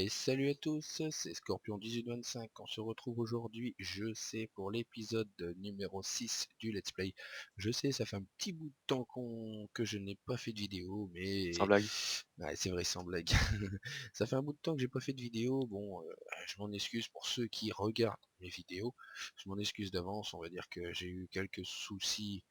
Et salut à tous, c'est Scorpion1825. On se retrouve aujourd'hui, je sais, pour l'épisode numéro 6 du Let's Play. Je sais, ça fait un petit bout de temps que je n'ai pas fait de vidéo, Sans mais blague. ouais, c'est vrai, sans blague. Ça fait un bout de temps que j'ai pas fait de vidéo. Bon, je m'en excuse pour ceux qui regardent mes vidéos. Je m'en excuse d'avance. On va dire que j'ai eu quelques soucis,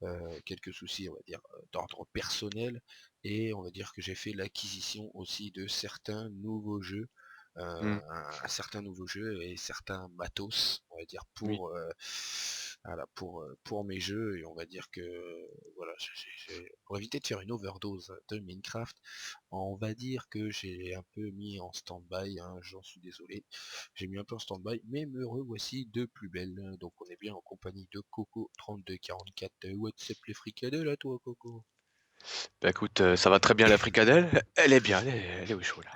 on va dire, d'ordre personnel, et on va dire que j'ai fait l'acquisition aussi de certains nouveaux jeux, Mmh, un certain nouveau jeu et certains matos, on va dire, oui. voilà, pour mes jeux, et on va dire que voilà, pour éviter de faire une overdose de Minecraft, on va dire que j'ai un peu mis en stand-by, hein, j'en suis désolé. J'ai mis un peu en stand-by, mais me revoici de plus belle. Donc on est bien en compagnie de Coco 3244. What's up les fricadelles là toi Coco? Bah, écoute, ça va très bien la fricadelle. Elle est bien, elle est au chaud là.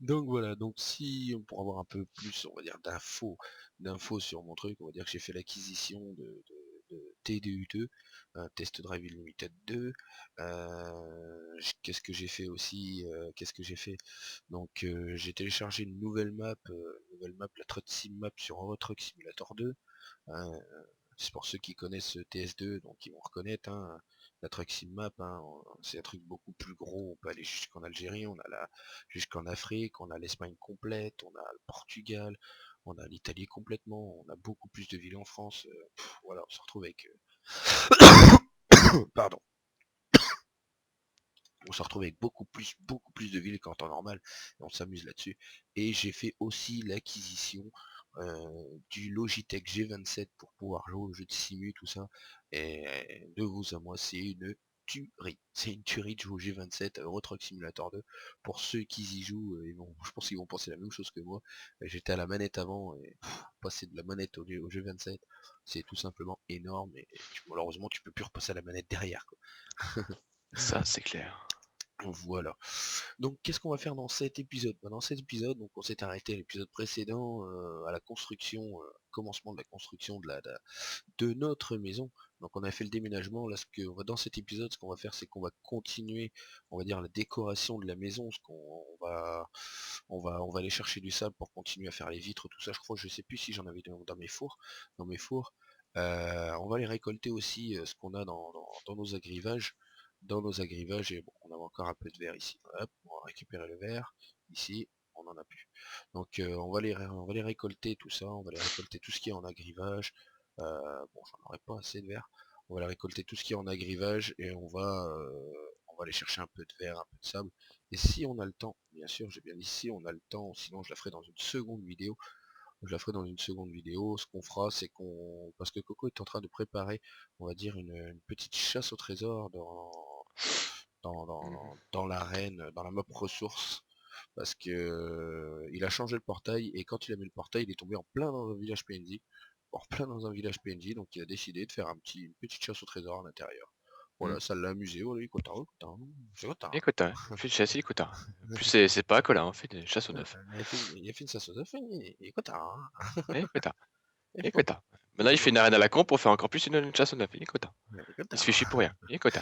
Donc voilà, donc si pour avoir un peu plus, on va dire, d'infos sur mon truc, on va dire que j'ai fait l'acquisition de TDU2, un Test Drive Unlimited 2. Qu'est-ce que j'ai fait aussi? Qu'est-ce que j'ai fait? Donc j'ai téléchargé une nouvelle map, la Truck Sim Map sur Euro Truck Simulator 2. Hein, c'est pour ceux qui connaissent TS2, donc ils vont reconnaître, hein, la Truck Sim Map, hein, c'est un truc beaucoup plus gros, on peut aller jusqu'en Algérie, jusqu'en Afrique, on a l'Espagne complète, on a le Portugal, on a l'Italie complètement, on a beaucoup plus de villes en France, voilà, on se retrouve avec pardon, on se retrouve avec beaucoup plus de villes qu'en temps normal, et on s'amuse là-dessus. Et j'ai fait aussi l'acquisition du Logitech G27 pour pouvoir jouer aux jeux de simu, tout ça. Et de vous à moi, c'est une tuerie. C'est une tuerie de jouer au G27 à Euro Truck Simulator 2. Pour ceux qui y jouent, je pense qu'ils vont penser la même chose que moi. J'étais à la manette avant, et passer de la manette au G27, c'est tout simplement énorme. Et malheureusement, tu peux plus repasser à la manette derrière, quoi. Ça, c'est clair. Voilà. Donc qu'est-ce qu'on va faire dans cet épisode? Dans cet épisode, donc on s'est arrêté à l'épisode précédent, à la construction, commencement de la construction de notre maison. Donc on a fait le déménagement. Là, dans cet épisode, ce qu'on va faire, c'est qu'on va continuer, on va dire, la décoration de la maison. On va aller chercher du sable pour continuer à faire les vitres, tout ça. Je crois, je sais plus si j'en avais dans mes fours. On va les récolter aussi, ce qu'on a dans nos agrivages. Dans nos agrivages, et bon, on a encore un peu de verre ici. Hop, on va récupérer le verre. Ici, on n'en a plus. Donc on va les récolter, tout ça. On va les récolter tout ce qui est en agrivage. Bon, j'en aurais pas assez de verre. On va aller récolter tout ce qui est en agrivage, et on va aller chercher un peu de verre, un peu de sable. Et si on a le temps, bien sûr, j'ai bien dit si on a le temps, sinon je la ferai dans une seconde vidéo. Je la ferai dans une seconde vidéo. Ce qu'on fera, c'est parce que Coco est en train de préparer, on va dire, une petite chasse au trésor Mmh. dans l'arène, dans la map ressources. Parce que il a changé le portail, et quand il a mis le portail, il est tombé en plein dans un village PNJ. En plein dans un village PNJ, donc il a décidé de faire une petite chasse au trésor à l'intérieur. Mmh. Voilà, ça l'a amusé, voilà, il est content, content, c'est content. Écoute, on fait une chasse, écoute, en plus, c'est pas que là, on fait des chasses au neuf. Il a fait une chasse aux œufs, il est content, hein. Écoute, Il est écoute. content, Maintenant, il c'est fait une content, arène à la con pour faire encore plus une chasse au neuf. Écoute, il est il se content. fait chier pour rien. Écoute,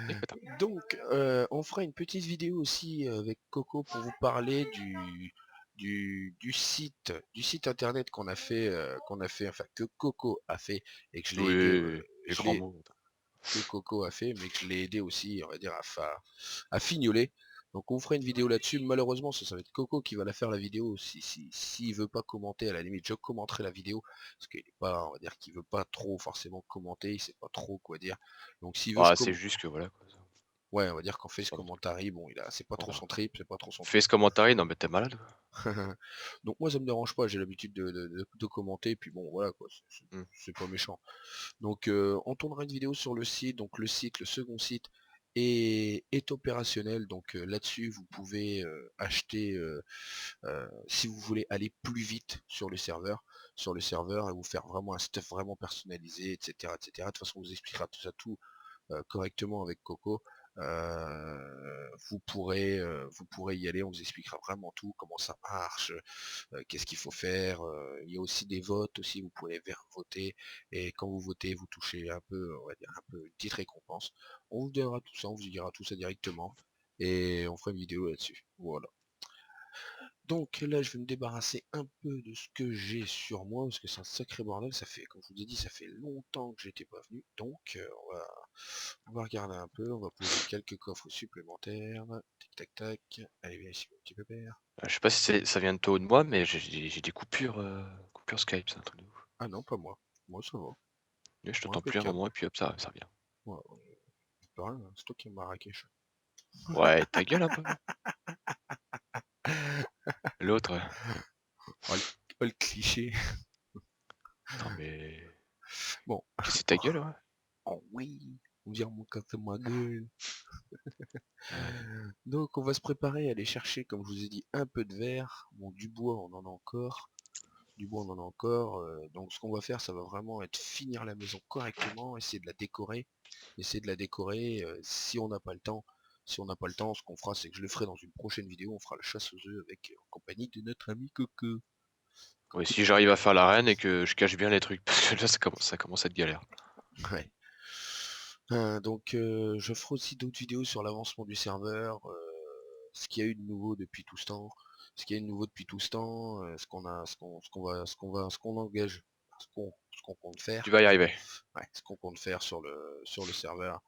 écoute. Donc, on fera une petite vidéo aussi avec Coco pour vous parler du site internet qu'on a fait, enfin que Coco a fait, et que je l'ai aidé, Oui, les grands mots. que Coco a fait, mais que je l'ai aidé aussi, on va dire, à fignoler. Donc on fera une vidéo là-dessus. Malheureusement, ça va être Coco qui va la faire la vidéo. S'il veut pas commenter, à la limite, je commenterai la vidéo. Parce qu'il est pas, on va dire qu'il veut pas trop forcément commenter, il sait pas trop quoi dire. Donc s'il veut, Ah, c'est juste que voilà, quoi. ouais, on va dire qu'en face C'est pas commentary, bon, c'est pas trop voilà. son trip, c'est pas trop son Fais truc. ce commentaire, non mais t'es malade, quoi. Donc moi ça me dérange pas, j'ai l'habitude de commenter, puis bon voilà quoi, Mmh. c'est pas méchant. Donc on tournera une vidéo sur le site, donc le second site est opérationnel, donc là-dessus vous pouvez acheter, si vous voulez aller plus vite sur le serveur, et vous faire vraiment un stuff vraiment personnalisé, etc. etc. De toute façon on vous expliquera tout ça tout correctement avec Coco. Vous pourrez y aller, on vous expliquera vraiment tout, comment ça marche, qu'est-ce qu'il faut faire. Il y a aussi des votes aussi, vous pouvez voter, et quand vous votez, vous touchez un peu, on va dire un peu une petite récompense. On vous donnera tout ça, on vous dira tout ça directement. et on fera une vidéo là-dessus. Voilà. Donc là, je vais me débarrasser un peu de ce que j'ai sur moi, parce que c'est un sacré bordel. Ça fait, comme je vous ai dit, ça fait longtemps que j'étais pas venu. Donc, on va regarder un peu, on va poser quelques coffres supplémentaires. Tac, tac, tac. Allez, viens ici, mon petit pépère. Je sais pas si ça vient de toi ou de moi, mais j'ai des coupures Skype, c'est un truc de ouf. Ah non, pas moi. Moi, ça va. Là, je Moi, t'entends plus un impeccable. moment et puis hop, ça revient. Ouais, c'est pas rien, c'est toi qui es Marrakech. Ouais, ta gueule un peu. L'autre, Oh, le cliché. non mais... Bon. C'est ta gueule, ouais. Oh oui, on dirait mon café ma gueule. Ouais. Donc on va se préparer à aller chercher, comme je vous ai dit, un peu de verre. Bon, du bois, on en a encore. Du bois, on en a encore. Donc ce qu'on va faire, ça va vraiment être finir la maison correctement, essayer de la décorer. Essayer de la décorer. Si on n'a pas le temps, ce qu'on fera, c'est que je le ferai dans une prochaine vidéo. On fera la chasse aux œufs avec en compagnie de notre ami Coco. Ouais, Coco si qui est j'arrive à là. faire la reine et que je cache bien les trucs, parce que là, ça commence à être galère. Ouais. Donc je ferai aussi d'autres vidéos sur l'avancement du serveur, ce qu'il y a eu de nouveau depuis tout ce temps, ce qu'on engage, ce qu'on compte Tu faire, vas y arriver. ouais, ce qu'on compte faire sur le serveur,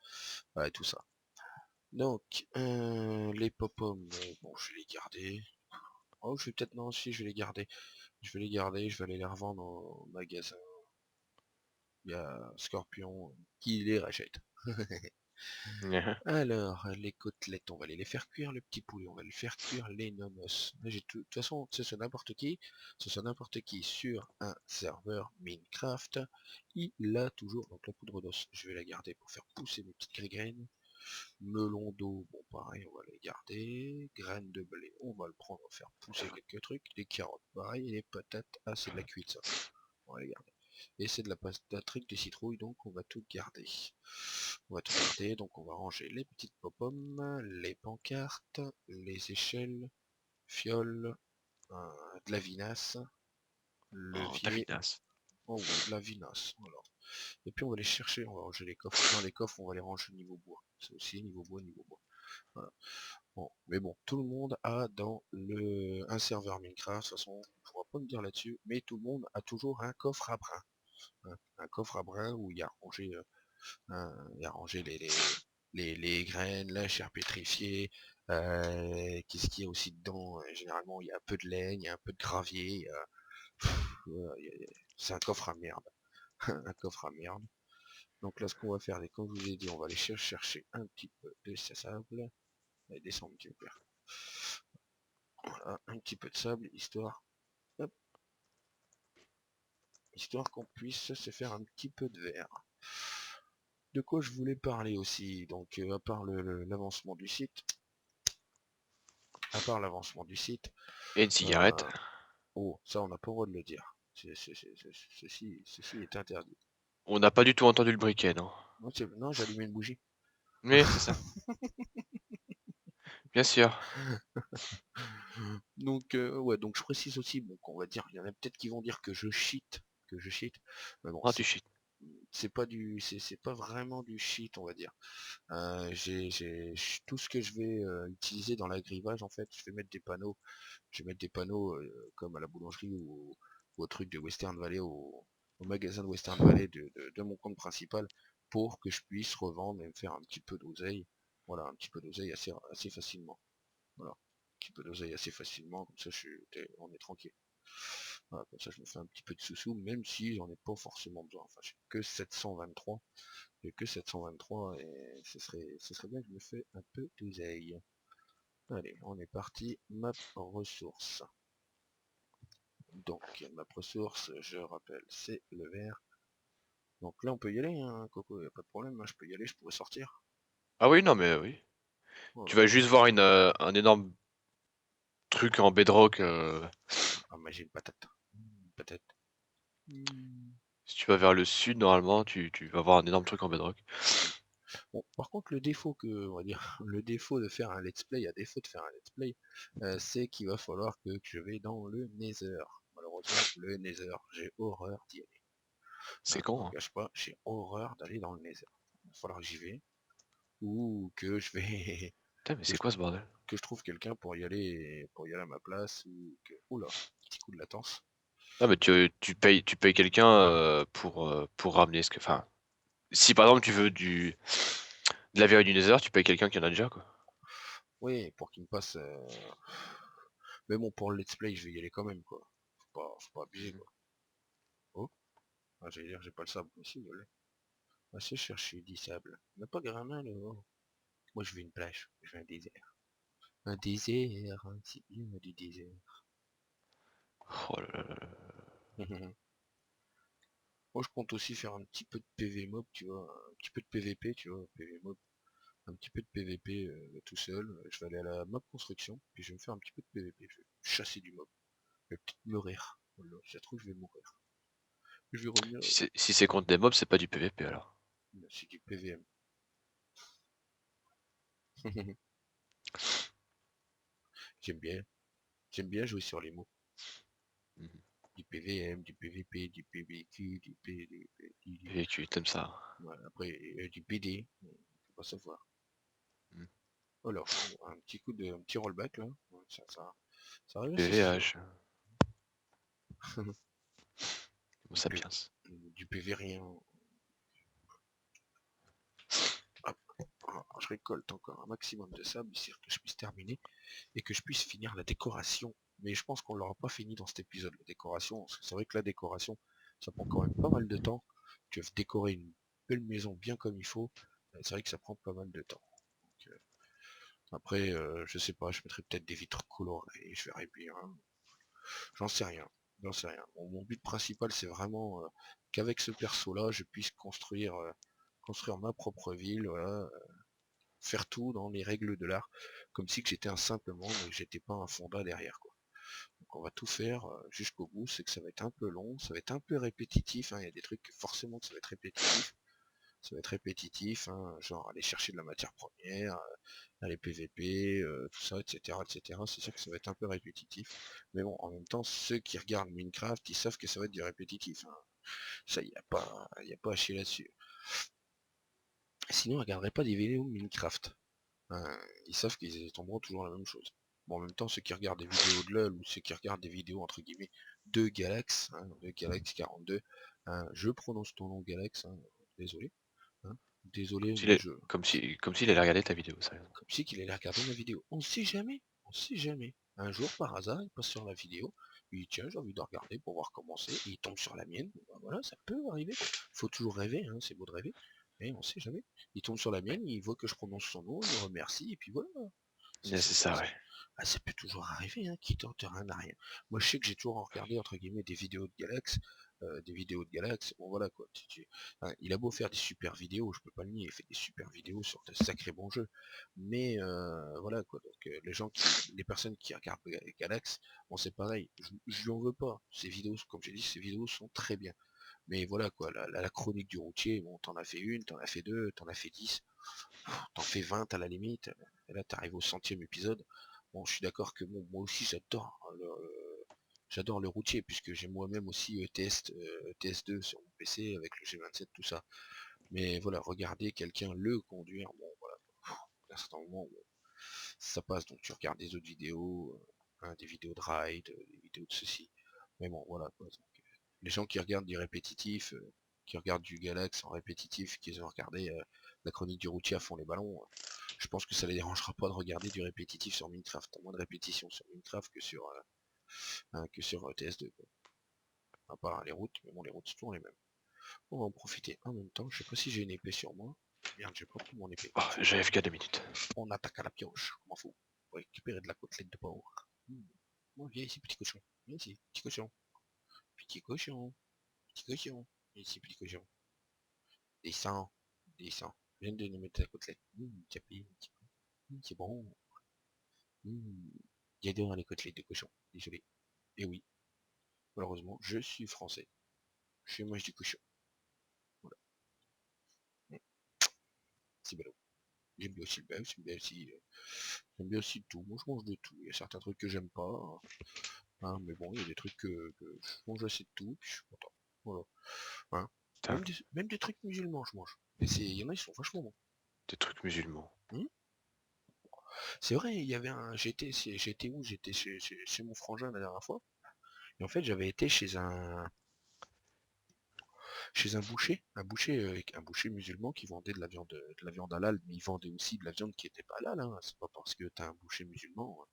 ouais, tout ça. Donc les pop-om, bon je vais les garder. Oh je vais peut-être non si je vais les garder. Je vais aller les revendre au magasin. Il y a Scorpion qui les rachète. Alors, les côtelettes, on va aller les faire cuire, le petit poulet, on va le faire cuire, les nomos. Là, j'ai tout. De toute façon, ce soit n'importe qui sur un serveur Minecraft, il a toujours donc la poudre d'os. Je vais la garder pour faire pousser mes petites graines. Melon d'eau, bon pareil, on va les garder. Graines de blé, on va le prendre, on va faire pousser quelques trucs. Les carottes, pareil, et les patates, ah c'est de la cuite ça. On va les garder. Et c'est de la pâte trique de citrouille, donc on va tout garder. On va tout garder, donc on va ranger les petites pop-om, les pancartes, les échelles, fioles, de la vinasse, Oh, levier, Davidas. oh oui, de la vinasse, voilà. Et puis on va les chercher, on va ranger les coffres. Non, les coffres, on va les ranger niveau bois. C'est aussi niveau bois, niveau bois. Voilà. Bon, mais bon, tout le monde a dans un serveur Minecraft, de toute façon, on ne pourra pas me dire là-dessus, mais tout le monde a toujours un coffre à brin. Un coffre à brin où il y a rangé les graines, la chair pétrifiée. Qu'est-ce qu'il y a aussi dedans? Généralement, il y a un peu de laine, il y a un peu de gravier. Voilà, c'est un coffre à merde. Un coffre à merde. Donc là, ce qu'on va faire, c'est comme je vous ai dit, on va aller chercher un petit peu de sable. Allez, descends, petit père. Voilà, un petit peu de sable, hop, histoire qu'on puisse se faire un petit peu de verre. De quoi je voulais parler aussi, donc à part l'avancement du site, Et une cigarette. euh, oh, ça on n'a pas le droit de le dire. Ceci est interdit. On n'a pas du tout entendu le briquet, non? Non, non, j'ai allumé une bougie. Mais c'est ça. Bien sûr. Donc ouais, donc je précise aussi, bon, qu'on va dire, il y en a peut-être qui vont dire que je cheat, mais bon, Ah, tu shit. c'est pas vraiment du shit, on va dire. Tout ce que je vais utiliser dans l'agrivage, en fait, je vais mettre des panneaux comme à la boulangerie ou au truc de Western Valley, au magasin de Western Valley de mon compte principal pour que je puisse revendre et me faire un petit peu d'oseille. Voilà, un petit peu d'oseille assez facilement. Voilà, un petit peu d'oseille assez facilement, comme ça on est tranquille. Voilà, comme ça je me fais un petit peu de sous-sous, même si j'en ai pas forcément besoin. Enfin, j'ai que 723 et ce serait bien que je me fais un peu d'oseille. Allez, on est parti, map ressources. Donc, map ressources, je rappelle, c'est le vert. Donc là, on peut y aller, hein, Coco, y a pas de problème, hein, je peux y aller, je pourrais sortir. Ah oui, non, mais oui. Tu Voilà. vas juste voir un énorme truc en bedrock. Ah, mais j'ai une patate. Une patate. Hmm. Si tu vas vers le sud, normalement, tu vas voir un énorme truc en bedrock. Bon, par contre, le défaut on va dire, le défaut de faire un let's play, à défaut de faire un let's play, c'est qu'il va falloir que je vais dans le Nether. Malheureusement, le Nether, j'ai horreur d'y aller. C'est Hein, je con, m'en hein. cache pas, j'ai horreur d'aller dans le Nether. Il va falloir que j'y vais, ou que je vais, Putain, mais que c'est je quoi ce bordel? que je trouve quelqu'un pour y aller à ma place ou que ouh là, petit coup de latence. Non, mais tu payes quelqu'un, pour ramener ce que enfin, si par exemple tu veux de la verre du Nether, tu payes quelqu'un qui en a déjà, quoi. Oui, pour qu'il me passe, mais bon, pour le let's play, je vais y aller quand même, quoi. Faut pas abuser, Mmh. quoi. Oh, ah, j'allais dire, j'ai pas le sable. Mais si, je l'ai. Va se chercher du sable. On n'a pas grand mal, oh. Moi, je veux une plage. Je veux un désert. Un désert, c'est bien du désert. Oh là là là là. Moi, je compte aussi faire un petit peu de PV mob, tu vois. Un petit peu de PVP, tu vois. PV mob. Un petit peu de PVP tout seul. Je vais aller à la mob construction. Puis je vais me faire un petit peu de PVP. Je vais chasser du mob. Je vais peut-être mourir. Voilà, si ça se trouve, je vais mourir. Je vais revenir. Si c'est contre des mobs, c'est pas du PVP alors. C'est du PVM. J'aime bien. J'aime bien jouer sur les mots. Mmh. Du PVM, du PVP, du PVQ, du PVP, PVQ, tu ça. voilà, après du PD, faut pas savoir. Mmh. Alors, un petit rollback là, ouais, ça arrive assez souvent. PVH, Homo Du, P- sapiens. du PV rien. Hop, je récolte encore un maximum de sable, ici que je puisse terminer et que je puisse finir la décoration. Mais je pense qu'on l'aura pas fini dans cet épisode, la décoration, parce que c'est vrai que la décoration, ça prend quand même pas mal de temps. Tu veux décorer une belle maison bien comme il faut, c'est vrai que ça prend pas mal de temps. Donc, après, je sais pas, je mettrai peut-être des vitres colorées, je verrai bien. J'en sais rien. J'en sais rien. Mon but principal, c'est vraiment qu'avec ce perso-là, je puisse construire ma propre ville, voilà, faire tout dans les règles de l'art, comme si que j'étais un simple monde et que j'étais pas un fondat derrière, quoi. Donc on va tout faire jusqu'au bout, c'est que ça va être un peu long, ça va être un peu répétitif, hein. Il y a des trucs que forcément que ça va être répétitif. Ça va être répétitif, hein, genre aller chercher de la matière première, les PVP, tout ça, etc., etc. C'est sûr que ça va être un peu répétitif. Mais bon, en même temps, ceux qui regardent Minecraft, ils savent que ça va être du répétitif, hein. Ça, y a pas à chier là-dessus. Sinon, ils ne regarderaient pas des vidéos Minecraft, hein. Ils savent qu'ils tomberont toujours la même chose. Bon, en même temps, ceux qui regardent des vidéos de LoL ou ceux qui regardent des vidéos entre guillemets de Galax, hein, de Galax 42, hein, je prononce ton nom Galax, hein, désolé, hein, Comme désolé, s'il mais est je, comme s'il allait regarder ta vidéo, sérieux. comme si qu'il allait regarder ma vidéo. On sait jamais, on sait jamais. Un jour, par hasard, il passe sur la vidéo, il dit tiens, j'ai envie de regarder pour voir comment c'est, et il tombe sur la mienne. Ben voilà, ça peut arriver. Faut toujours rêver, hein, c'est beau de rêver, mais on sait jamais. Il tombe sur la mienne, il voit que je prononce son nom, il me remercie, et puis voilà. Ça, Ouais, ça, c'est ça, ça, ouais. ça peut toujours arriver, hein, qui tente rien n'a rien. Moi, je sais que j'ai toujours regardé, entre guillemets, des vidéos de Galax, bon voilà quoi. Hein, il a beau faire des super vidéos, je peux pas le nier, il fait des super vidéos sur de sacrés bons jeux. Mais voilà quoi, donc les personnes qui regardent Galax, bon c'est pareil, je lui en veux pas. Ces vidéos, comme j'ai dit, ces vidéos sont très bien. Mais voilà quoi, la chronique du routier, bon t'en as fait une, t'en as fait deux, t'en as fait 10, t'en fais 20 à la limite, et là t'arrives au centième épisode. Bon, je suis d'accord que bon, moi aussi j'adore le routier, puisque j'ai moi-même aussi TS2 sur mon PC avec le G27, tout ça. Mais voilà, regarder quelqu'un le conduire, bon voilà, à un certain moment, bon, ça passe, donc tu regardes des autres vidéos, hein, des vidéos de ride, des vidéos de ceci. Mais bon, voilà, quoi. Donc, les gens qui regardent du répétitif, qui regardent du Galax en répétitif, qui ont regardé la chronique du routier à fond les ballons, je pense que ça les dérangera pas de regarder du répétitif sur Minecraft. T'as moins de répétition sur Minecraft que sur TS2, quoi. À part les routes, mais bon, les routes, c'est toujours les mêmes. On va en profiter en même temps. Je sais pas si j'ai une épée sur moi. Merde, j'ai pas pris mon épée. Oh, M'en fous. j'ai AFK 2 minutes. On attaque à la pioche. M'en fous. Pour récupérer de la côtelette de porc. Mmh. Bon, viens ici, petit cochon. Viens ici, petit cochon. Petit cochon. Petit cochon. Viens ici, petit cochon. Descends. Descends. Viens de nous mettre la côtelette. Tiens, un petit peu. C'est bon. J'adore les côtelettes de cochon. Désolé. Et oui, malheureusement, je suis français. Je mange du cochon. Voilà. Mmh. C'est ballot. J'aime bien aussi le bœuf, j'aime bien aussi tout. Moi, je mange de tout. Il y a certains trucs que j'aime pas, hein, mais bon, il y a des trucs que je mange assez de tout, puis je suis content. Voilà. Hein. Putain, Même des trucs musulmans, je mange. Et il y en a, ils sont vachement bons. des trucs musulmans. Hein. C'est vrai, il y avait un j'étais où? J'étais chez mon frangin la dernière fois et en fait, j'avais été chez un boucher musulman qui vendait de la viande halal, mais il vendait aussi de la viande qui était pas halal, hein. C'est pas parce que tu as un boucher musulman,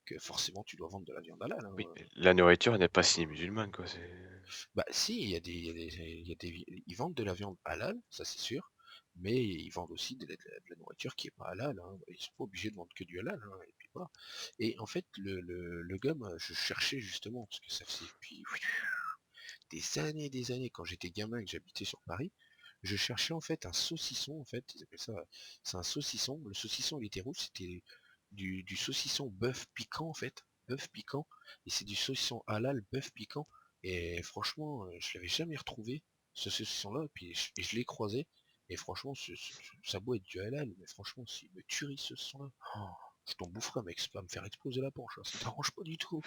que forcément tu dois vendre de la viande halal, hein. Oui, mais la nourriture n'est pas signée musulmane, quoi, c'est Bah si, ils vendent de la viande halal, ça c'est sûr, mais ils vendent aussi de la nourriture qui est pas halal, hein. Ils sont pas obligés de vendre que du halal, hein, et puis voilà. Et en fait, le gars, je cherchais justement, parce que ça faisait depuis des années, quand j'étais gamin et que j'habitais sur Paris, je cherchais en fait un saucisson, en fait, ils appellent ça, c'est un saucisson. Le saucisson, il était rouge, c'était du saucisson bœuf piquant, en fait, bœuf piquant, et c'est du saucisson halal bœuf piquant. Et franchement, je l'avais jamais retrouvé, ce saucisson-là, et je l'ai croisé, et franchement, ça doit être du halal, mais franchement, s'il me tuerie ce saucisson-là, oh, je t'en boufferais, mec, c'est pas me faire exploser la panche, hein, ça t'arrange pas du tout.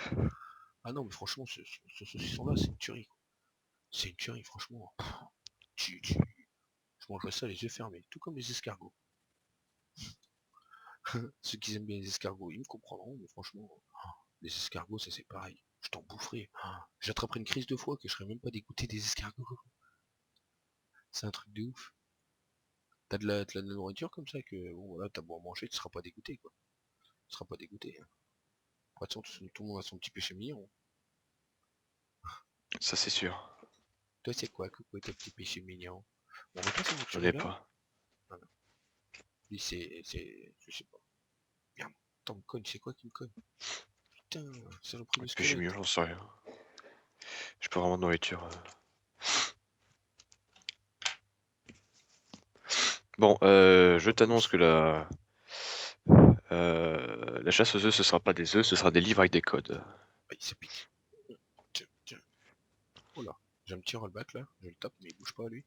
Ah non, mais franchement, ce saucisson-là, c'est une tuerie, quoi. C'est une tuerie, franchement. Je mangerais ça les yeux fermés, tout comme les escargots. Ceux qui aiment bien les escargots, ils me comprendront, mais franchement, les escargots, ça c'est pareil. Je t'en boufferais. J'attraperais une crise de foie que je serais même pas dégoûté des escargots. C'est un truc de ouf. T'as de la nourriture comme ça que, bon voilà, t'as beau en manger, tu seras pas dégoûté, quoi. Tu seras pas dégoûté, hein. De toute façon, tout le monde a son petit péché mignon. ça c'est sûr. Toi, c'est quoi, Coucou, tes petits péchés mignons? On va pas J'en s'aventurer ai là? pas. Ah non. Lui, je sais pas. Merde. Attends, me cogne, c'est quoi qui me cogne? Putain, saloperie de Péché squelette. mignon, j'en sais rien. J'ai pas vraiment de nourriture. Bon, je Pas t'annonce plus. que la chasse aux œufs, ce sera pas des œufs, ce sera des livres avec des codes. Aïe, ça pique. Tiens, tiens. Oh là. J'ai un petit rollback là. Je le tape, mais il bouge pas lui.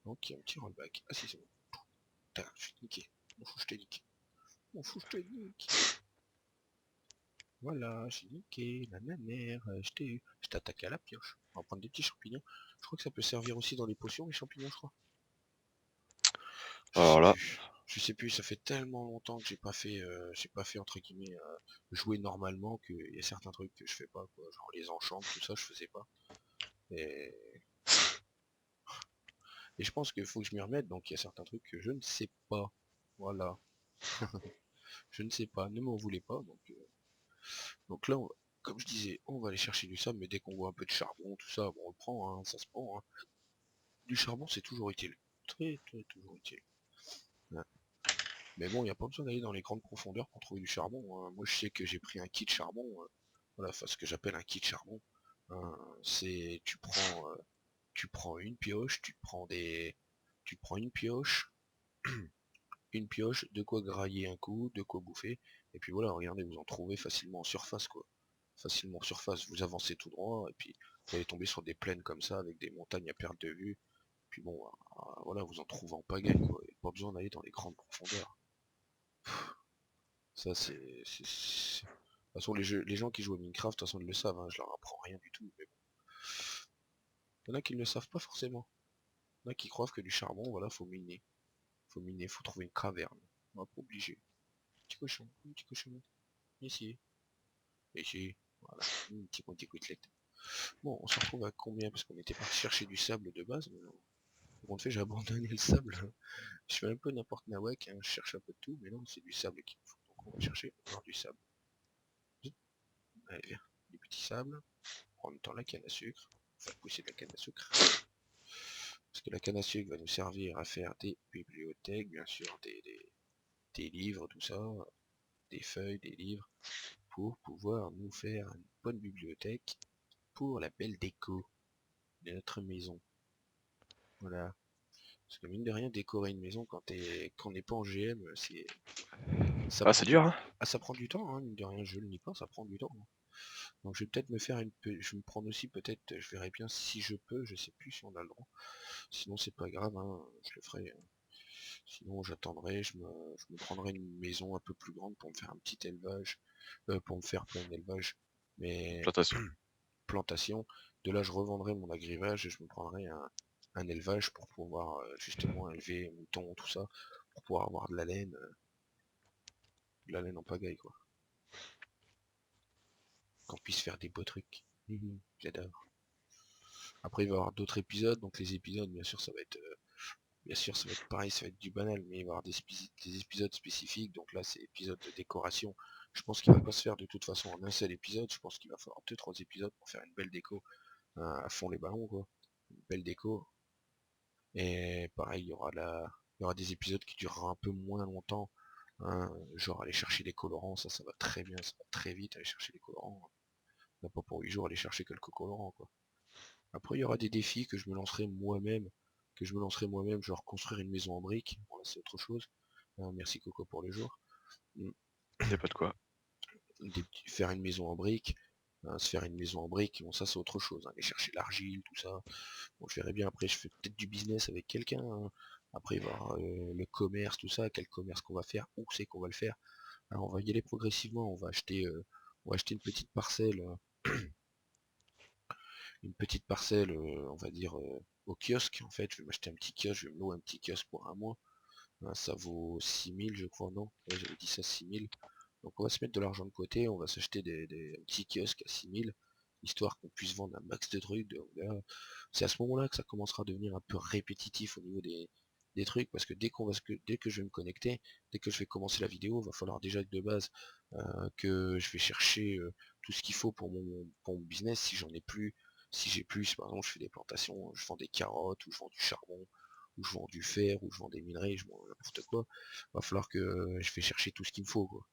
Donc il y a un petit rollback. Ah si, c'est bon. Putain, je suis niqué. Mon fou, je t'ai niqué. Mon fou, je t'ai niqué. Voilà, j'ai niqué. La nanère. Je t'ai eu. Je t'ai attaqué à la pioche. On va prendre des petits champignons. Je crois que ça peut servir aussi dans les potions, les champignons, je crois. Je Alors sais là, plus. Je sais plus, ça fait tellement longtemps que j'ai pas fait entre guillemets jouer normalement qu'il y a certains trucs que je fais pas, quoi. Genre les enchantes, tout ça, je faisais pas. Et Et je pense qu'il faut que je m'y remette, donc il y a certains trucs que je ne sais pas. Voilà, je ne sais pas, ne m'en voulez pas. Donc là, comme je disais, on va aller chercher du sable, mais dès qu'on voit un peu de charbon, tout ça, bon, on le prend, hein, ça se prend, hein. Du charbon, c'est toujours utile. Très, très, toujours utile. Ouais. Mais bon, il n'y a pas besoin d'aller dans les grandes profondeurs pour trouver du charbon, hein. Moi, je sais que j'ai pris un kit charbon, voilà, enfin, ce que j'appelle un kit charbon. C'est, tu prends une pioche, tu prends une pioche, de quoi grailler un coup, de quoi bouffer, et puis voilà, regardez, vous en trouvez facilement en surface, quoi. Facilement en surface, vous avancez tout droit, et puis vous allez tomber sur des plaines comme ça, avec des montagnes à perte de vue, puis bon, voilà, vous en trouvez en pagaille, quoi. Et pas besoin d'aller dans les grandes profondeurs. Ça, De toute façon, les gens qui jouent à Minecraft, de toute façon, ils le savent, hein, je leur apprends rien du tout, mais bon. Il y en a qui ne le savent pas forcément. Il y en a qui croient que du charbon, voilà, faut miner. Faut miner, faut trouver une caverne. On va pas obligé. Petit cochon, petit cochon. Ici. Ici. Voilà. Petit côtelette. Bon, on se retrouve à combien? Parce qu'on était parti chercher du sable de base. Mais non. Pour fait, j'ai abandonné le sable. Je fais un peu n'importe nawak, hein. Je cherche un peu de tout, mais non, c'est du sable qu'il me faut. Donc on va chercher encore du sable. Allez, viens. Du petit sable. En même temps, la canne à sucre. Faire pousser de la canne à sucre. Parce que la canne à sucre va nous servir à faire des bibliothèques, bien sûr, des livres, tout ça, des feuilles, des livres, pour pouvoir nous faire une bonne bibliothèque pour la belle déco de notre maison. Voilà. Parce que mine de rien, décorer une maison quand on n'est pas en GM, ça ah prend c'est du, dur, hein. ça prend du temps, hein, mine de rien, je le nie pas, ça prend du temps, hein. Donc je vais peut-être me faire je vais me prendre aussi peut-être, je verrai bien si je peux, je sais plus si on a le droit. Sinon c'est pas grave, hein, je le ferai, hein. Sinon j'attendrai, je me prendrai une maison un peu plus grande pour me faire un petit élevage, pour me faire plein d'élevage, mais Plantation. plantation. De là, je revendrai mon agrivage et je me prendrai un élevage pour pouvoir justement élever moutons, tout ça, pour pouvoir avoir de la laine. de la laine en pagaille, quoi. Qu'on puisse faire des beaux trucs. J'adore. Après, il va y avoir d'autres épisodes, donc les épisodes, bien sûr, bien sûr, ça va être pareil, ça va être du banal, mais il va y avoir des épisodes spécifiques, donc là, c'est épisode de décoration. Je pense qu'il va pas se faire de toute façon en un seul épisode, je pense qu'il va falloir 2-3 épisodes pour faire une belle déco, hein, à fond les ballons, quoi. Une belle déco. Et pareil, il y aura des épisodes qui dureront un peu moins longtemps, hein, genre aller chercher les colorants, ça va très bien, ça va très vite, aller chercher les colorants. On n'a pas pour 8 jours aller chercher quelques colorants, quoi. Après, il y aura des défis que je me lancerai moi-même, genre construire une maison en briques. Bon, là, c'est autre chose. Merci Coco pour le jour. Mm. Y a pas de quoi. Faire une maison en briques, se faire une maison en briques, bon, ça, c'est autre chose, hein. Aller chercher l'argile, tout ça. Bon, je verrai bien. Après, je fais peut-être du business avec quelqu'un, hein. Après, il va y avoir le commerce, tout ça. Quel commerce qu'on va faire, où c'est qu'on va le faire. Alors, on va y aller progressivement. On va acheter une petite parcelle, on va dire, au kiosque. En fait, je vais m'acheter un petit kiosque, je vais me louer un petit kiosque pour un mois. Hein, ça vaut 6 000, je crois, non? Ouais, j'avais dit ça, 6 000. Donc on va se mettre de l'argent de côté, on va s'acheter un petit kiosque à 6 000, histoire qu'on puisse vendre un max de trucs. C'est à ce moment-là que ça commencera à devenir un peu répétitif au niveau des trucs, parce que dès que je vais me connecter, dès que je vais commencer la vidéo, il va falloir déjà que de base que je vais chercher tout ce qu'il faut pour mon business. Si j'en ai plus, si j'ai plus, par exemple je fais des plantations, je vends des carottes, ou je vends du charbon, ou je vends du fer, ou je vends des minerais, je vends n'importe quoi, va falloir que je vais chercher tout ce qu'il me faut, quoi.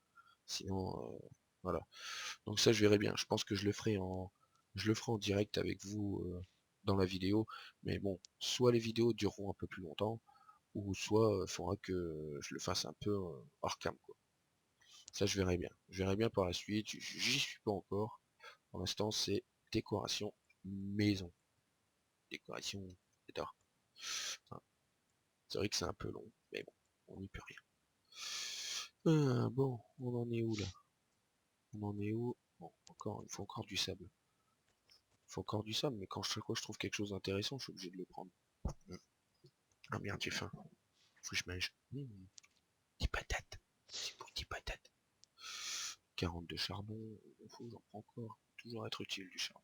Sinon, voilà. Donc ça, je verrai bien. Je pense que je le ferai en direct avec vous dans la vidéo. Mais bon, soit les vidéos dureront un peu plus longtemps, ou soit il faudra que je le fasse un peu hors cam, quoi. Ça, je verrai bien. Je verrai bien par la suite. J'y suis pas encore. Pour l'instant, c'est décoration maison. Décoration d'état. Hein. C'est vrai que c'est un peu long, mais bon, on n'y peut rien. Bon, on en est où là? On en est où? Bon, il faut encore du sable. Il faut encore du sable, mais quand chaque fois je trouve quelque chose d'intéressant, je suis obligé de le prendre. Mm. Ah merde, j'ai faim. Faut que je mange. Des patates. C'est pour des patates. 40 de charbon, j'en prends encore. Toujours être utile du charbon.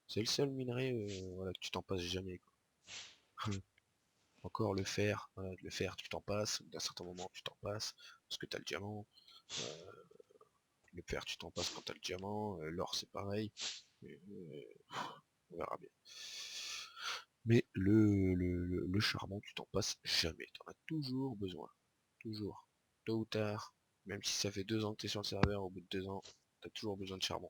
C'est le seul minerai voilà, que tu t'en passes jamais, quoi. Encore le fer, voilà, le fer tu t'en passes, d'un certain moment tu t'en passes, parce que t'as le diamant. Euh, le fer tu t'en passes quand t'as le diamant, l'or c'est pareil. On verra bien. Mais le charbon, tu t'en passes jamais. Tu en as toujours besoin. Toujours. Tôt ou tard, même si ça fait 2 ans que tu es sur le serveur, au bout de 2 ans, tu as toujours besoin de charbon.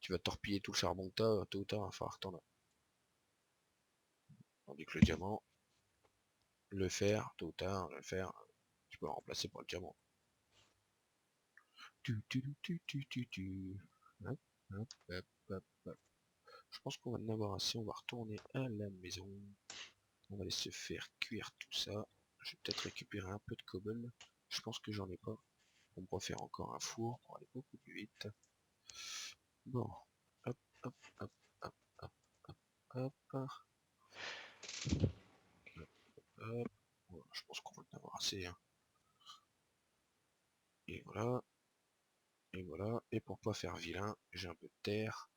Tu vas torpiller tout le charbon que tu as, tôt ou tard, il va falloir que t'en as. Tandis que le diamant, le fer, tôt ou tard, le fer, tu peux le remplacer par le diamant. Hop, hop, hop, hop, hop. Je pense qu'on va en avoir assez, on va retourner à la maison. On va aller se faire cuire tout ça. Je vais peut-être récupérer un peu de cobble. Je pense que j'en ai pas. On me refaire encore un four pour aller beaucoup plus vite. Bon. Hop, hop, hop, hop, hop, hop, hop, hop. Voilà, je pense qu'on va en avoir assez, hein. Et voilà. Et voilà. Et pour pas faire vilain, j'ai un peu de terre.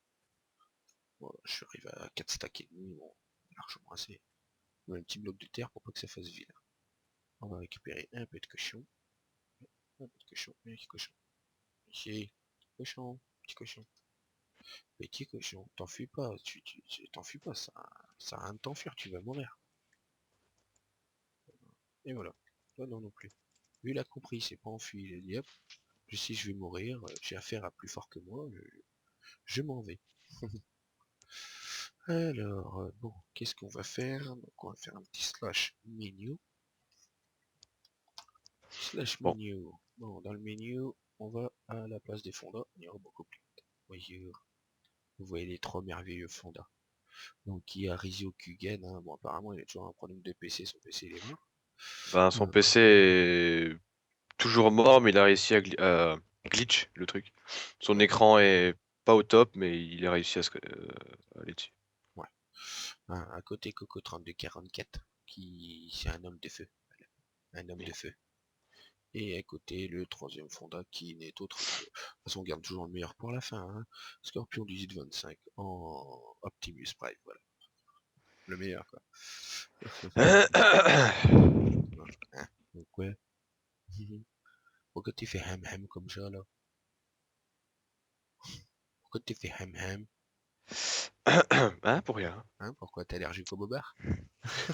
Voilà, je suis arrivé à 4 stacks et demi. Bon, largement assez. On a un petit bloc de terre pour pas que ça fasse vilain. On va récupérer un peu de cochon. Un peu de cochon. Un petit cochon. Ici. Cochon. Petit cochon. Petit cochon. T'en fuis pas. T'en fuis pas. Ça a rien de t'enfuir. Tu vas mourir. Et voilà. Toi non non plus. Lui il a compris. Il s'est pas enfui. Il a dit hop. Si je vais mourir. J'ai affaire à plus fort que moi. Je m'en vais. Alors, bon, qu'est-ce qu'on va faire? Donc on va faire un petit slash menu. Slash Bon, menu. Bon, dans le menu, on va à la place des fondas. On ira beaucoup plus vite. Voyez, vous voyez les 3 merveilleux fondas. Donc il y a Rizio Kugen. Hein. Bon, apparemment, il a toujours un problème de PC. Son PC, il est mort. ben son Euh, PC est toujours mort, mais il a réussi à glitch le truc. Son ouais, écran est pas au top, mais il a réussi à aller dessus. ouais. À côté Coco 3244, qui c'est un homme de feu. Voilà. Un homme de feu. Et à côté, le troisième fonda qui n'est autre que... De toute façon, on garde toujours le meilleur pour la fin. Hein. Scorpion 1825 en Optimus Prime, voilà. Le meilleur, quoi. Hein, donc ouais. Pourquoi tu fais ham ham comme ça, là? Pourquoi tu fais ham ham? Hein, pour rien. Hein, pourquoi t'es allergique au bobard?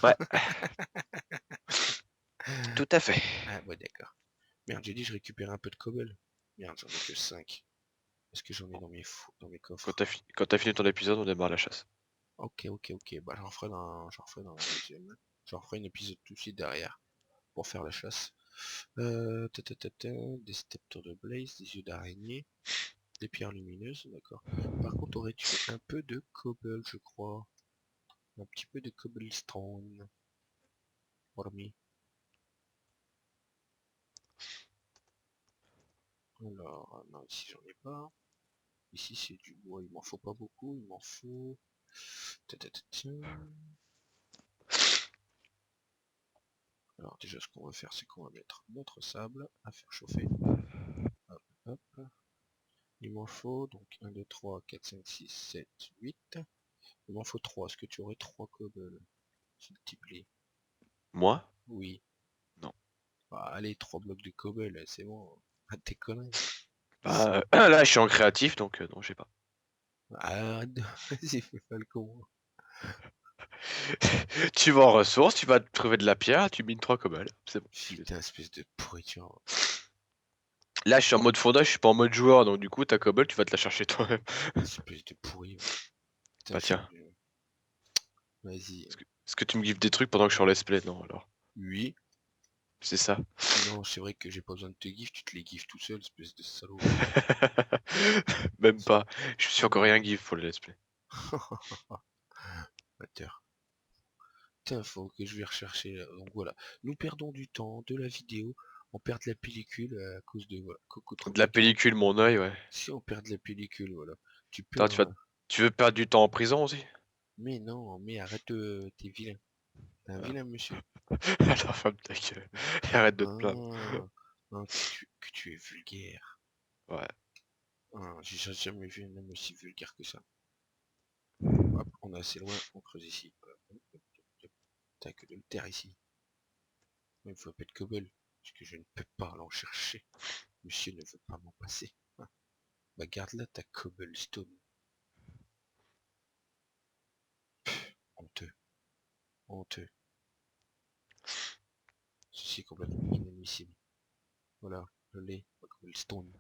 Ouais, tout à fait. Ah, ouais, d'accord. Merde, j'ai dit je récupère un peu de cobble. Merde, j'en ai que 5. Est-ce que j'en ai dans mes coffres? Quand t'as fini ton épisode, on démarre la chasse. Ok, ok, ok. Bah, j'en referai dans un deuxième. J'en referai un épisode tout de suite derrière pour faire la chasse. Des sceptres de blaze, des yeux d'araignée, des pierres lumineuses, d'accord. Par contre, aurais-tu un peu de cobble, je crois. Un petit peu de cobblestone. Hormis. Alors, non, ici j'en ai pas. Ici c'est du bois, il m'en faut pas beaucoup, il m'en faut... Alors déjà ce qu'on va faire c'est qu'on va mettre notre sable à faire chauffer. Hop, hop. Il m'en faut donc 1, 2, 3, 4, 5, 6, 7, 8. Il m'en faut 3. Est-ce que tu aurais 3 cobbles, s'il te plaît? Moi? Oui. Non. Bah, allez, 3 blocs de cobble, c'est bon. Ah, t'es connerie. Bah, là, je suis en créatif, donc non, j'ai pas. Ah, vas-y, fais pas le con. Tu vas en ressources, tu vas trouver de la pierre, tu mines 3 cobbles. C'est bon. Putain, espèce de pourriture. Là, je suis en mode fonda, je suis pas en mode joueur, donc du coup, ta cobble, tu vas te la chercher toi-même. Espèce de pourri. Putain, Bah c'est... tiens, Vas-y. est-ce que tu me gives des trucs pendant que je suis en let's play? Non, alors. Oui. C'est ça. Non, c'est vrai que j'ai pas besoin de te gif, tu te les gifs tout seul, espèce de salaud. Même pas. Je suis encore rien give pour le let's play. Amateur. Tiens, faut que je vais rechercher. Donc voilà. Nous perdons du temps, de la vidéo, on perd de la pellicule à cause de voilà, Coco De la Tropical. pellicule, mon œil, ouais. Si on perd de la pellicule, voilà. Tu Attends, perds. tu veux perdre du temps en prison aussi? Mais non, mais arrête, t'es vilain. T'es un Ah. vilain monsieur. Alors, femme ta gueule. Et arrête de te plaindre. Ah, ah, que tu es vulgaire. Ouais. Ah, j'ai jamais vu un homme aussi vulgaire que ça. Hop, on est assez loin, on creuse ici. Voilà. Hop, hop, hop, hop. T'as que de le terre ici. Il me faut un peu de cobble, parce que je ne peux pas l'en chercher. Monsieur ne veut pas m'en passer. Ah, bah garde là ta cobblestone. Honteux, honteux. Ceci est complètement inadmissible. Voilà, je l'ai, ma cobblestone.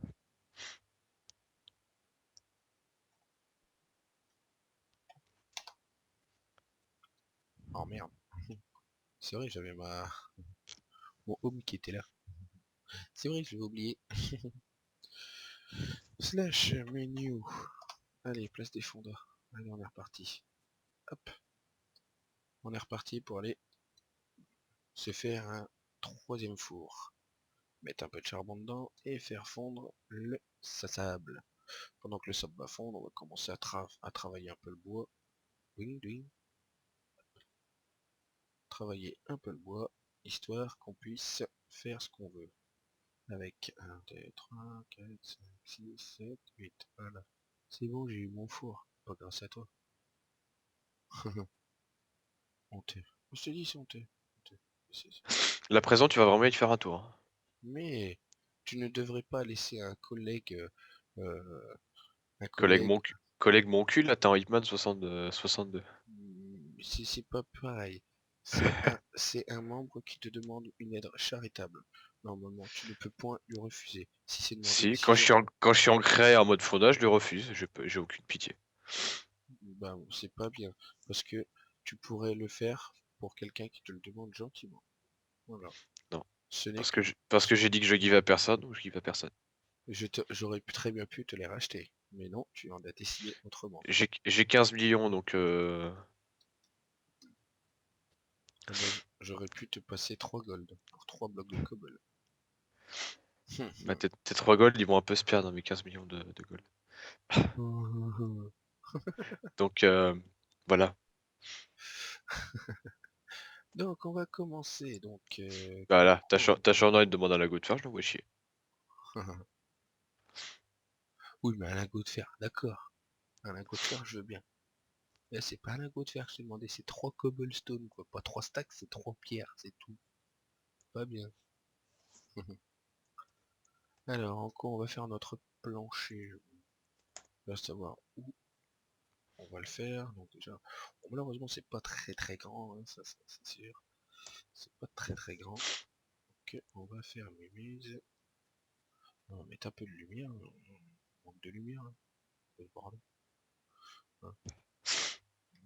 Oh merde. C'est vrai, j'avais mon home qui était là. C'est vrai, je l'ai oublié. Slash menu. Allez, place des fondas. Allez, on est reparti. Hop, on est reparti pour aller se faire un troisième four. Mettre un peu de charbon dedans et faire fondre le sable. Pendant que le sable va fondre, on va commencer à travailler un peu le bois. Ding, ding. Travailler un peu le bois, histoire qu'on puisse faire ce qu'on veut. Avec 1, 2, 3, 4, 5, 6, 7, 8. Voilà. C'est bon, j'ai eu mon four. Pas grâce à toi. Honteux. Je te dis, c'est honteux. Honteux. La présent, tu vas vraiment y te faire un tour, hein. Mais tu ne devrais pas laisser un collègue... un Collègue collègue... mon cul. Collègue mon cul, là, t'es en Hitman 62. C'est pas pareil. C'est un membre qui te demande une aide charitable. Normalement, tu ne peux point lui refuser. Si c'est demandé, Si, si c'est... quand je suis en cré en mode fonda, je le refuse. J'ai aucune pitié. Ben, c'est pas bien. Parce que tu pourrais le faire pour quelqu'un qui te le demande gentiment. Voilà. Non. Ce n'est Parce que... que j'ai dit que je give à personne, donc je give à personne. J'aurais très bien pu te les racheter. Mais non, tu en as décidé autrement. J'ai 15 millions, donc Eh ben, j'aurais pu te passer 3 gold pour 3 blocs de cobble. bah, tes 3 gold, ils vont un peu se perdre dans mes 15 millions de gold. Donc voilà. Donc on va commencer, donc Bah là, comment ta chambre elle demande un lingot de fer, je l'envoie chier. Oui, mais un lingot de fer, d'accord. Un lingot de fer, je veux bien. Là, c'est pas un lingot de fer que je t'ai demandé, c'est 3 cobblestones, quoi. Pas 3 stacks, c'est 3 pierres, c'est tout. Pas bien. Alors, en quoi on va faire notre plancher? On va savoir où on va le faire. Donc déjà, bon, malheureusement, c'est pas très très grand, hein, ça c'est sûr. C'est pas très très grand. Ok, on va faire mémise. On va mettre un peu de lumière. On manque de lumière, hein. Le bordel. Hein.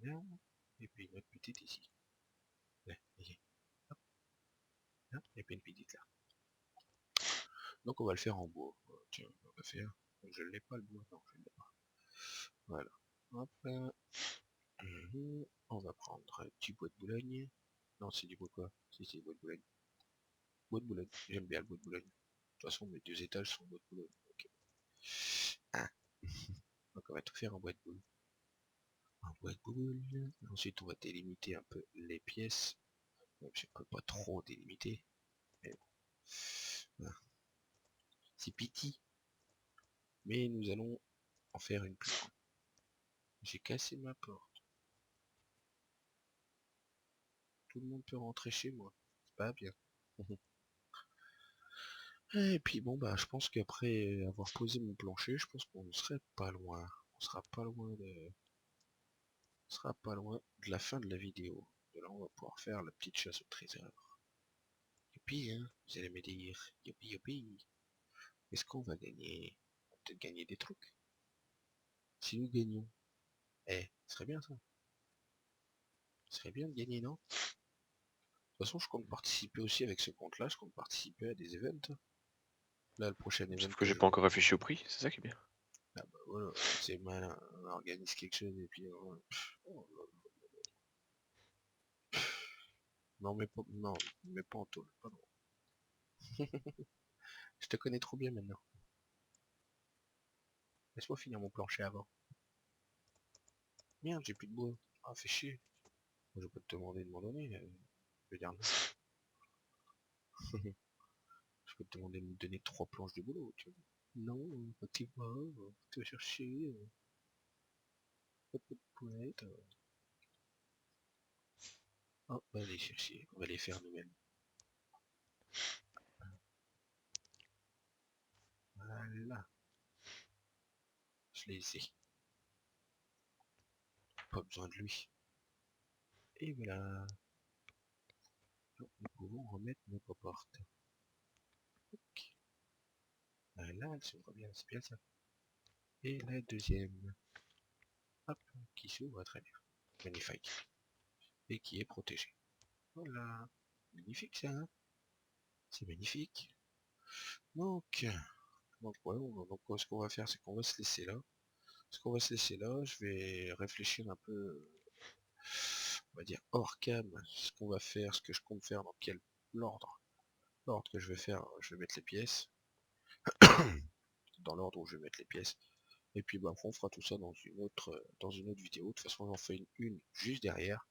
Merde. Et puis une autre petite ici. Là, ici. Hop, là, et puis une petite là. Donc on va le faire en bois. Tiens, on va faire. Je l'ai pas le bois, non, je l'ai pas. Voilà. Hop. On va prendre du bois de Boulogne. Non, c'est du bois de quoi? Si, c'est du bois de Boulogne. Bois de Boulogne. J'aime bien le bois de Boulogne. De toute façon, mes 2 étages sont en bois de Boulogne. Donc, hein. Donc on va tout faire en bois de boule. En bois de boule. Ensuite, on va délimiter un peu les pièces. Même si on peut pas trop délimiter. Mais bon. Voilà. C'est piti. Mais nous allons en faire une plus grande. J'ai cassé ma porte. Tout le monde peut rentrer chez moi. C'est pas bien. Et puis bon bah je pense qu'après avoir posé mon plancher, je pense qu'on ne serait pas loin. On sera pas loin de. On sera pas loin de la fin de la vidéo. De là on va pouvoir faire la petite chasse au trésor. Youpi hein, vous allez me dire. Youpi youpi. Est-ce qu'on va gagner? On va peut-être gagner des trucs. Si nous gagnons. Eh, ce serait bien ça. Ce serait bien de gagner, non? De toute façon je compte participer aussi avec ce compte là, je compte participer à des events. Là le prochain event Sauf que que j'ai je pas veux. encore réfléchi au prix, c'est ça qui est bien. Ah bah voilà, c'est malin, on organise quelque chose et puis. Oh là là. Non, mais pas en tôle, pardon. Je te connais trop bien maintenant. Laisse-moi finir mon plancher avant. Merde, j'ai plus de bois. Ah, fais chier. Moi, je peux te demander de m'en donner. Je veux dire non. Je peux te demander de me donner 3 planches de boulot, tu vois. Non, petit bois, tu vas chercher. Pas de poète. Oh, on va aller chercher. On va les faire nous-mêmes. Voilà. Je les ai. Pas besoin de lui. Et voilà. Donc, nous pouvons remettre nos portes. Là, elle s'ouvre bien, c'est bien ça. Et la deuxième. Hop, qui s'ouvre très bien. Magnifique. Et qui est protégé. Voilà. Magnifique ça, hein. C'est magnifique. Donc, ouais, ce qu'on va faire, c'est qu'on va se laisser là. Ce qu'on va se laisser là, je vais réfléchir un peu, on va dire hors cam, ce qu'on va faire, ce que je compte faire, dans quel ordre. L'ordre que je vais faire, je vais mettre les pièces. Dans l'ordre où je vais mettre les pièces. Et puis bah, après, on fera tout ça dans une autre vidéo. De toute façon, j'en fais une juste derrière.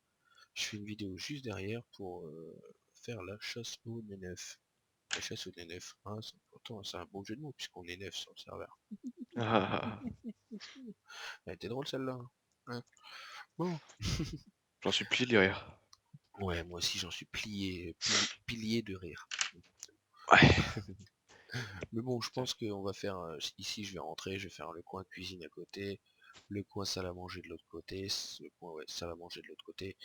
Je fais une vidéo juste derrière pour faire la chasse au nez-neuf. La chasse au nez-neuf, hein, pourtant c'est un beau jeu de mots puisqu'on est 9 sur le serveur. Ah, Elle était drôle celle-là, hein. Bon. j'en suis plié de rire. Ouais, moi aussi j'en suis pilier de rire. Ouais. Mais bon, je pense qu'on va faire, ici je vais rentrer, je vais faire le coin cuisine à côté, le coin salle à manger de l'autre côté, le coin ouais, salle à manger de l'autre côté.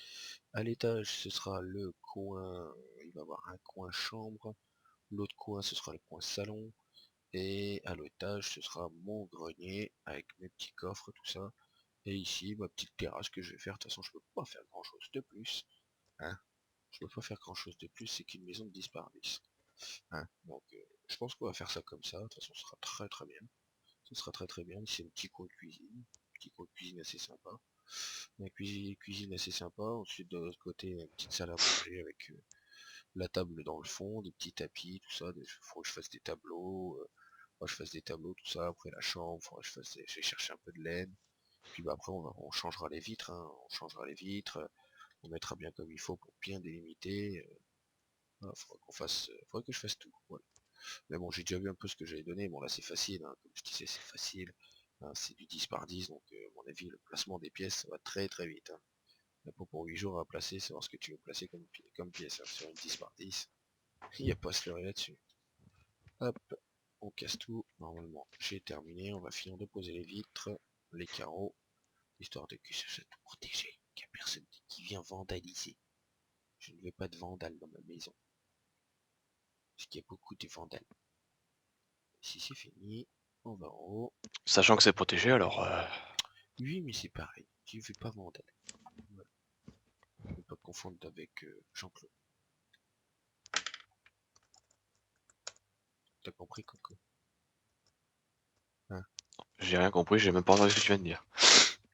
À l'étage, ce sera le coin, il va y avoir un coin chambre, l'autre coin ce sera le coin salon, et à l'étage ce sera mon grenier avec mes petits coffres, tout ça. Et ici, ma petite terrasse que je vais faire. De toute façon, je peux pas faire grand chose de plus. Hein. Je peux pas faire grand chose de plus, c'est qu'une maison de 10 par 10. Hein. Donc, je pense qu'on va faire ça comme ça. De toute façon, ce sera très très bien. Ce sera très très bien. Ici, un petit coin de cuisine. Petit coin de cuisine assez sympa. Une cuisine assez sympa. Ensuite, de l'autre côté, une petite salle à manger avec la table dans le fond, des petits tapis, tout ça. Il faut que je fasse des tableaux. Faut que je fasse des tableaux, tout ça. Après, la chambre, faut que je vais chercher un peu de laine. Puis bah, après, on changera les vitres. Hein. On changera les vitres. On mettra bien comme il faut pour bien délimiter. Voilà, faudrait que je fasse tout. Voilà. Mais bon, j'ai déjà vu un peu ce que j'avais donné. Bon là c'est facile, hein. Comme je disais, c'est facile. Hein, c'est du 10 par 10, donc à mon avis, le placement des pièces, ça va très très vite. Hein. Il n'y a pas pour 8 jours à placer, savoir ce que tu veux placer comme pièce, hein, sur une 10 par 10. Il n'y a pas à se leurrer là-dessus. Hop, on casse tout. Normalement, j'ai terminé. On va finir de poser les vitres, les carreaux, histoire de que ça soit tout protégé. Qu'il n'y a personne qui vient vandaliser. Je ne veux pas de vandales dans ma maison. Parce qu'il y a beaucoup de vandales. Si c'est fini, on va en haut. Sachant que c'est protégé, alors... Oui, mais c'est pareil. Je ne veux pas vandale. Voilà. Ne pas confondre avec Jean-Claude. T'as compris, Coco? Hein? J'ai rien compris, j'ai même pas entendu ce que tu viens de dire.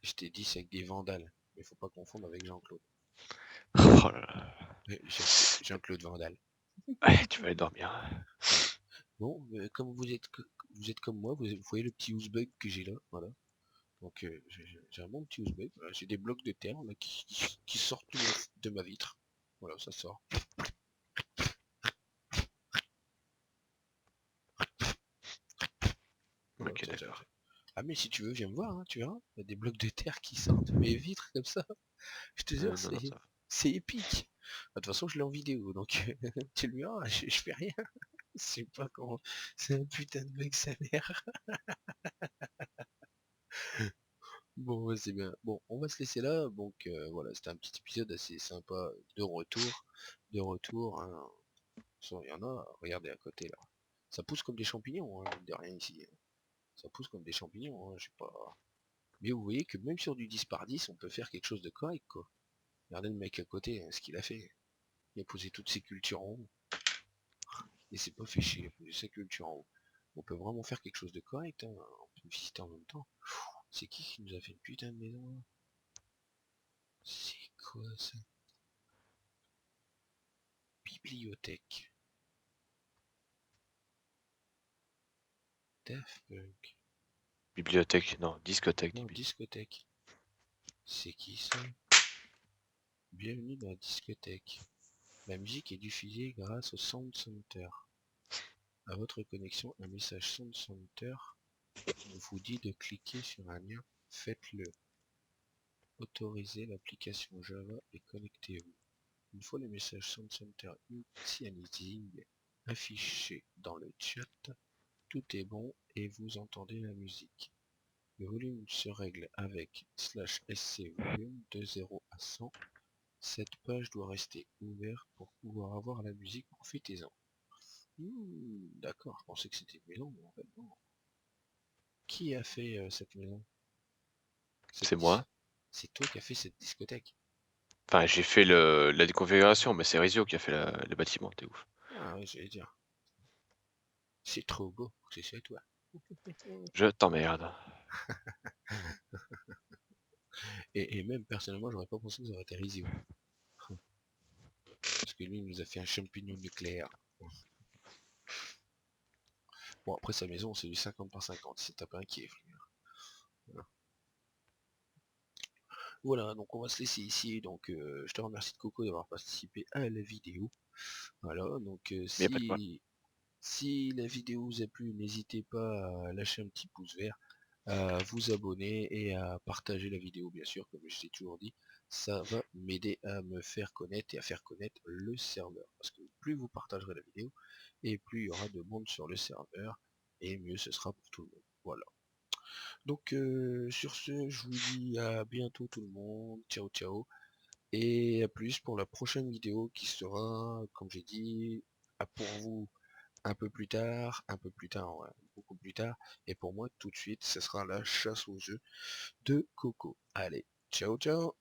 Je t'ai dit c'est avec des vandales. Mais faut pas confondre avec Jean-Claude. Oh là là. Jean-Claude Vandal. Ouais, tu vas aller dormir. Bon, comme vous êtes comme moi, vous voyez le petit ouzbug que j'ai là, voilà. Donc j'ai un bon petit ouzbug. Voilà, j'ai des blocs de terre là, qui sortent de ma vitre. Voilà, ça sort. Voilà, Ok, ça, d'accord. ah mais si tu veux, viens me voir, hein, tu verras. Il y a des blocs de terre qui sortent de mes vitres comme ça. Je te jure, Non, non, ça va. c'est épique. Bah, de toute façon, je l'ai en vidéo, donc tu le verras, je fais rien. C'est pas comment. C'est un putain de mec sa mère. Bon, ouais, c'est bien. Bon, on va se laisser là. Donc voilà, c'était un petit épisode assez sympa de retour. De retour, hein. Il y en a, regardez à côté là. Ça pousse comme des champignons, hein, mine de rien ici. Hein. Ça pousse comme des champignons, hein, je sais pas. Mais vous voyez que même sur du 10 par 10, on peut faire quelque chose de correct, quoi. Regardez le mec à côté, hein, ce qu'il a fait. Il a posé toutes ses cultures en haut. Et c'est pas fait chier, il a posé ses cultures en haut. On peut vraiment faire quelque chose de correct, hein. On peut visiter en même temps. C'est qui nous a fait une putain de maison là? C'est quoi ça? Bibliothèque. Daft Punk. Bibliothèque, non, discothèque, Non, dis-moi. discothèque. C'est qui ça? Bienvenue dans la discothèque. La musique est diffusée grâce au Sound Center. À votre connexion, un message Sound Center vous dit de cliquer sur un lien. Faites-le. Autorisez l'application Java et connectez-vous. Une fois le message Sound Center Initializing affiché dans le chat, tout est bon et vous entendez la musique. Le volume se règle avec /sc volume de 0 à 100. Cette page doit rester ouverte pour pouvoir avoir la musique. Profitez-en. D'accord, je pensais que c'était une maison, mais en fait non. Qui a fait cette maison? C'est Cette dis- moi. C'est toi qui as fait cette discothèque. Enfin, j'ai fait la déconfiguration, mais c'est Rizio qui a fait le bâtiment, t'es ouf. Ah oui, j'allais dire. C'est trop beau, c'est toi. Je t'emmerde. Et même personnellement, j'aurais pas pensé que ça aurait été Rizio. Parce que lui, il nous a fait un champignon nucléaire. Bon, après sa maison, c'est du 50 par 50, c'est tapé un kiff. Voilà. Voilà, donc on va se laisser ici. Donc je te remercie de Coco d'avoir participé à la vidéo. Voilà, donc Mais y a pas de quoi. si la vidéo vous a plu, n'hésitez pas à lâcher un petit pouce vert, à vous abonner et à partager la vidéo, bien sûr, comme je t'ai toujours dit. Ça va m'aider à me faire connaître et à faire connaître le serveur. Parce que plus vous partagerez la vidéo, et plus il y aura de monde sur le serveur, et mieux ce sera pour tout le monde. Voilà. Donc sur ce, je vous dis à bientôt tout le monde. Ciao ciao. Et à plus pour la prochaine vidéo qui sera, comme j'ai dit, pour vous un peu plus tard, ouais, beaucoup plus tard. Et pour moi, tout de suite, ce sera la chasse aux œufs de Coco. Allez, ciao ciao.